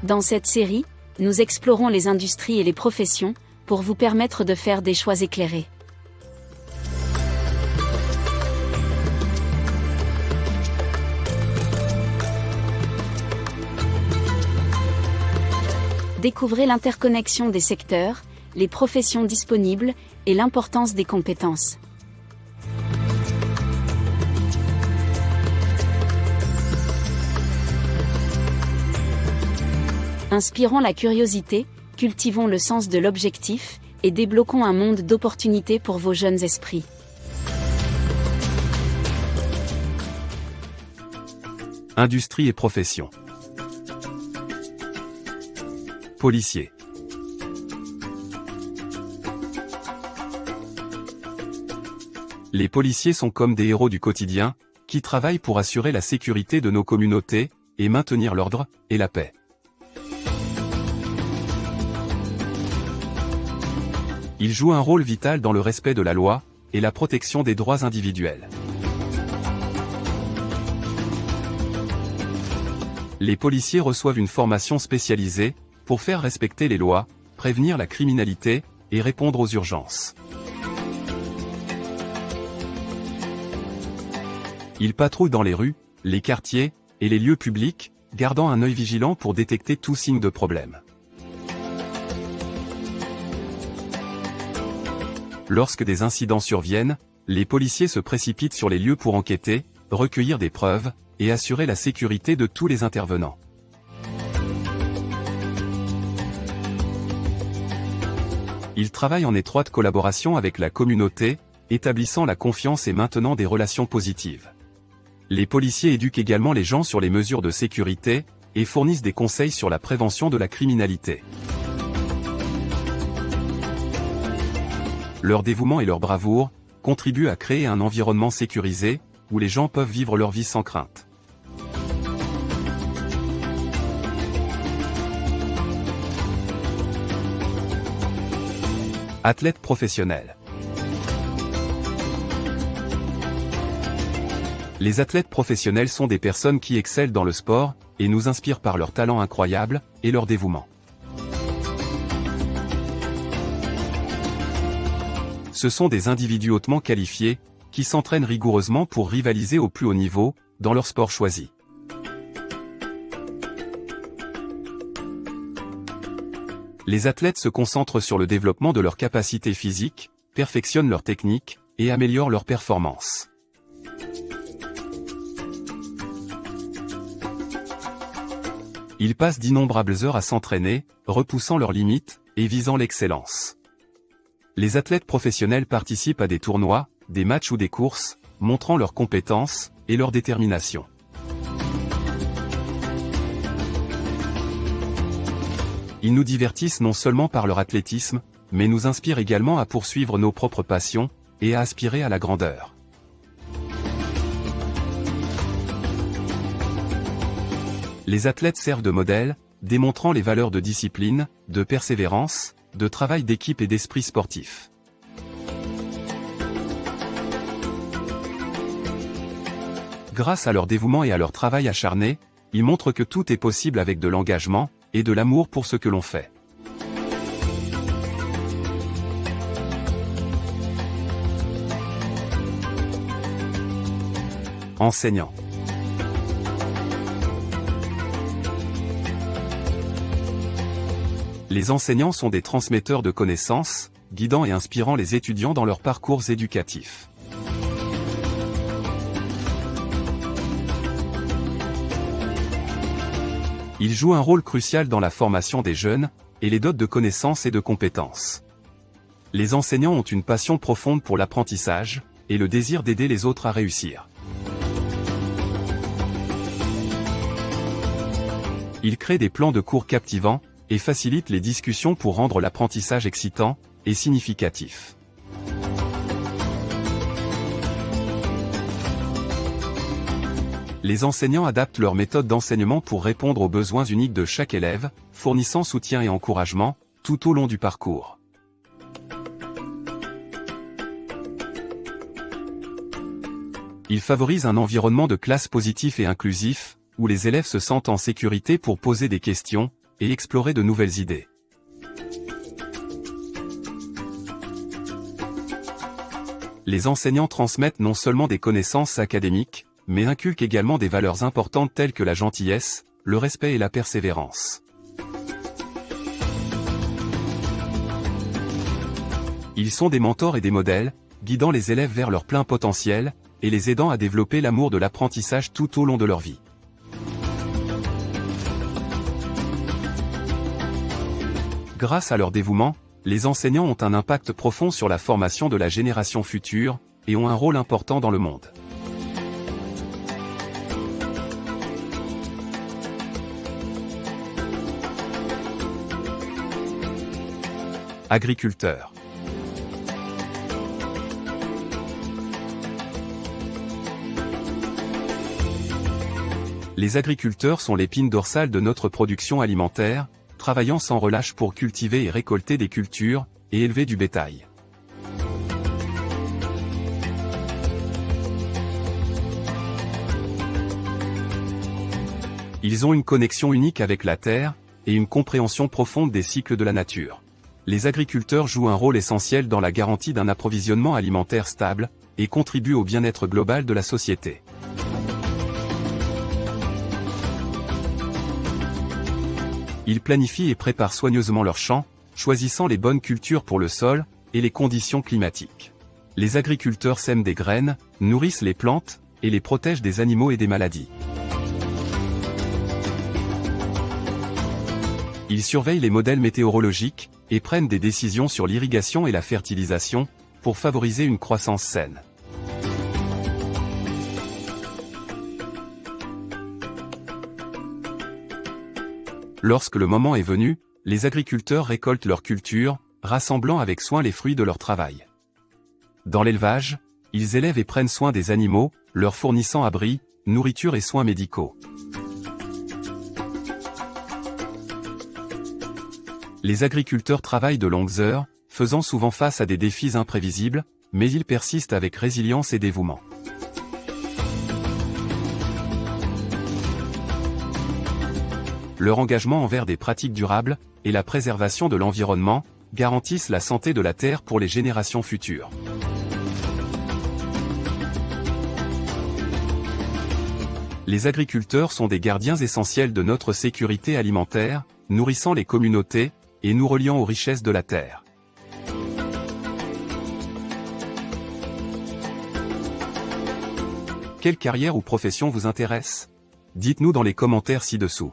Dans cette série, nous explorons les industries et les professions, pour vous permettre de faire des choix éclairés. Découvrez l'interconnexion des secteurs, les professions disponibles, et l'importance des compétences. Inspirons la curiosité, cultivons le sens de l'objectif, et débloquons un monde d'opportunités pour vos jeunes esprits. Industrie et profession. Policier. Les policiers sont comme des héros du quotidien, qui travaillent pour assurer la sécurité de nos communautés, et maintenir l'ordre et la paix. Ils jouent un rôle vital dans le respect de la loi, et la protection des droits individuels. Les policiers reçoivent une formation spécialisée, pour faire respecter les lois, prévenir la criminalité, et répondre aux urgences. Ils patrouillent dans les rues, les quartiers, et les lieux publics, gardant un œil vigilant pour détecter tout signe de problème. Lorsque des incidents surviennent, les policiers se précipitent sur les lieux pour enquêter, recueillir des preuves, et assurer la sécurité de tous les intervenants. Ils travaillent en étroite collaboration avec la communauté, établissant la confiance et maintenant des relations positives. Les policiers éduquent également les gens sur les mesures de sécurité, et fournissent des conseils sur la prévention de la criminalité. Leur dévouement et leur bravoure contribuent à créer un environnement sécurisé, où les gens peuvent vivre leur vie sans crainte. Athlètes professionnels. Les athlètes professionnels sont des personnes qui excellent dans le sport, et nous inspirent par leur talent incroyable, et leur dévouement. Ce sont des individus hautement qualifiés, qui s'entraînent rigoureusement pour rivaliser au plus haut niveau, dans leur sport choisi. Les athlètes se concentrent sur le développement de leurs capacités physiques, perfectionnent leur technique, et améliorent leur performance. Ils passent d'innombrables heures à s'entraîner, repoussant leurs limites, et visant l'excellence. Les athlètes professionnels participent à des tournois, des matchs ou des courses, montrant leurs compétences, et leur détermination. Ils nous divertissent non seulement par leur athlétisme, mais nous inspirent également à poursuivre nos propres passions, et à aspirer à la grandeur. Les athlètes servent de modèle, démontrant les valeurs de discipline, de persévérance, de travail d'équipe et d'esprit sportif. Grâce à leur dévouement et à leur travail acharné, ils montrent que tout est possible avec de l'engagement, et de l'amour pour ce que l'on fait. Enseignants. Les enseignants sont des transmetteurs de connaissances, guidant et inspirant les étudiants dans leurs parcours éducatifs. Ils jouent un rôle crucial dans la formation des jeunes, et les dotent de connaissances et de compétences. Les enseignants ont une passion profonde pour l'apprentissage, et le désir d'aider les autres à réussir. Ils créent des plans de cours captivants, et facilitent les discussions pour rendre l'apprentissage excitant, et significatif. Les enseignants adaptent leur méthode d'enseignement pour répondre aux besoins uniques de chaque élève, fournissant soutien et encouragement, tout au long du parcours. Ils favorisent un environnement de classe positif et inclusif, où les élèves se sentent en sécurité pour poser des questions, et explorer de nouvelles idées. Les enseignants transmettent non seulement des connaissances académiques, mais inculquent également des valeurs importantes telles que la gentillesse, le respect et la persévérance. Ils sont des mentors et des modèles, guidant les élèves vers leur plein potentiel, et les aidant à développer l'amour de l'apprentissage tout au long de leur vie. Grâce à leur dévouement, les enseignants ont un impact profond sur la formation de la génération future, et ont un rôle important dans le monde. Agriculteurs. Les agriculteurs sont l'épine dorsale de notre production alimentaire, travaillant sans relâche pour cultiver et récolter des cultures, et élever du bétail. Ils ont une connexion unique avec la terre, et une compréhension profonde des cycles de la nature. Les agriculteurs jouent un rôle essentiel dans la garantie d'un approvisionnement alimentaire stable, et contribuent au bien-être global de la société. Ils planifient et préparent soigneusement leurs champs, choisissant les bonnes cultures pour le sol, et les conditions climatiques. Les agriculteurs sèment des graines, nourrissent les plantes, et les protègent des animaux et des maladies. Ils surveillent les modèles météorologiques, et prennent des décisions sur l'irrigation et la fertilisation, pour favoriser une croissance saine. Lorsque le moment est venu, les agriculteurs récoltent leurs cultures, rassemblant avec soin les fruits de leur travail. Dans l'élevage, ils élèvent et prennent soin des animaux, leur fournissant abri, nourriture et soins médicaux. Les agriculteurs travaillent de longues heures, faisant souvent face à des défis imprévisibles, mais ils persistent avec résilience et dévouement. Leur engagement envers des pratiques durables, et la préservation de l'environnement, garantissent la santé de la terre pour les générations futures. Les agriculteurs sont des gardiens essentiels de notre sécurité alimentaire, nourrissant les communautés, et nous reliant aux richesses de la terre. Quelle carrière ou profession vous intéresse? Dites-nous dans les commentaires ci-dessous.